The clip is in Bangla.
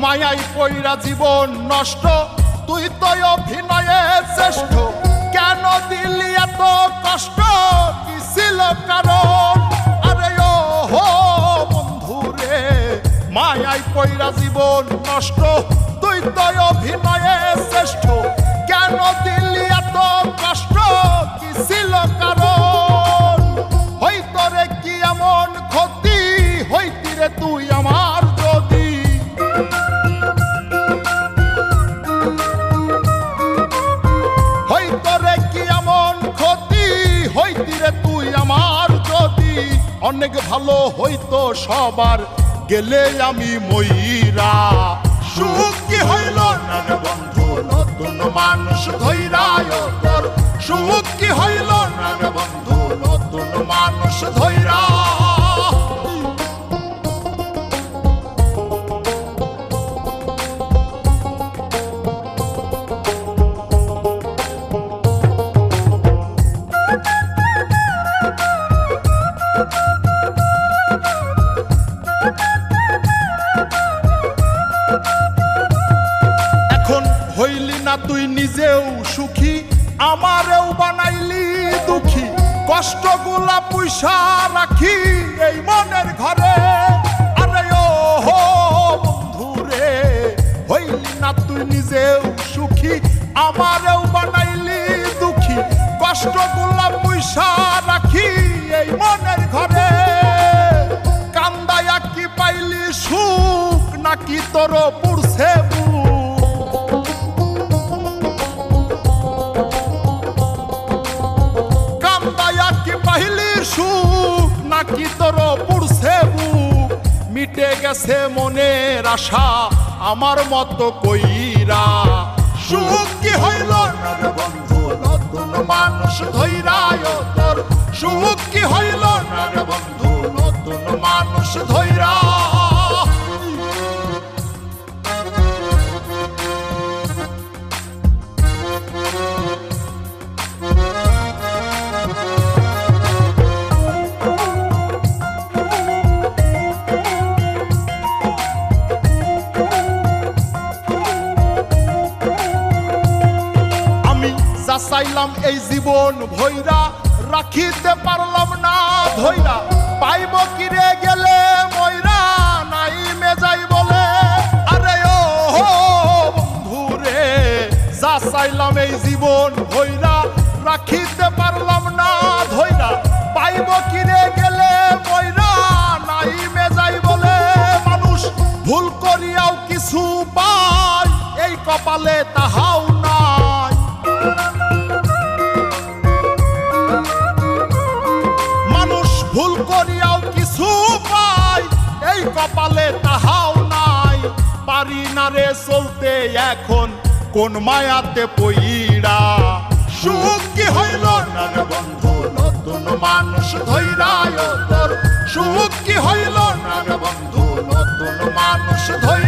মায়াই পইরা জীবন নষ্ট, তুই তো অভিনয়ে শ্রেষ্ঠ। কেন দিলি এত কষ্ট, কি ছিল কারণ? আরে ও হো বন্ধু রে, মায়াই পইরা জীবন নষ্ট, তুই তো অভিনয়ে শ্রেষ্ঠ। কেন দিলি এত কষ্ট, কি ছিল কারণ? হইতো রে কি এমন ক্ষতি, হইতি রে তুই আমার যদি। হইতো রে কি এমন ক্ষতি, হইতি রে তুই আমার যদি। অনেক ভালো হইতো সবার, গেলে আমি ময়রা। সুখ কি হইল না রে বন্ধু, নতুন মানুষ ধৈরায় তোর। সুখ কি হইল না রে বন্ধু, নতুন মানুষ ধৈরা। হইলি না তুই নিজেও সুখী, আমারেও বানাইলি দুঃখী। কষ্টগুলা পয়সা রাখি এই মনের ঘরে। আরে ও হো বন্ধু রে, হইলি না তুই নিজেও সুখী, আমারেও বানাইলি দুঃখী। কষ্টগুলা পয়সা রাখি এই মনের ঘরে। কান্দায়া কি পাইলি সুখ, নাকি তোর পুরছে সুখ, নাকি তোর পুরছে বুক? মিটে গেছে মনের আশা আমার মতো কইরা। সুখ কি হইল না রে বন্ধু, নতুন মানুষ ধৈরায় তোর। সুখ কি হইল না রে বন্ধু, নতুন মানুষ ধৈরা। চাইলাম এই জীবন ভৈরা, রাখিতে পারলাম না ধৈরা। পাইব কিরে গেলে ময়রা, নাই মেজাই বলে। আরে ও হো বন্ধু রে, যা চাইলাম এই জীবন ভৈরা, রাখিতে পারলাম না ধৈরা। পাইব কিরে গেলে ময়রা, নাই মেজাই বলে। মানুষ ভুল করিয়াও কিছু পায়, এই কপালে তাহাও নাই। ভুল করিয়াও কিছু পাই, এই কপালে তাহাও নাই। পারি না রে চলতে এখন কোন মায়াতে পইরা। সুখ কি হইল না রে বন্ধু, নতুন মানুষ ধৈরায় তোর। সুখ কি হইল না রে বন্ধু, নতুন মানুষ ধৈরা।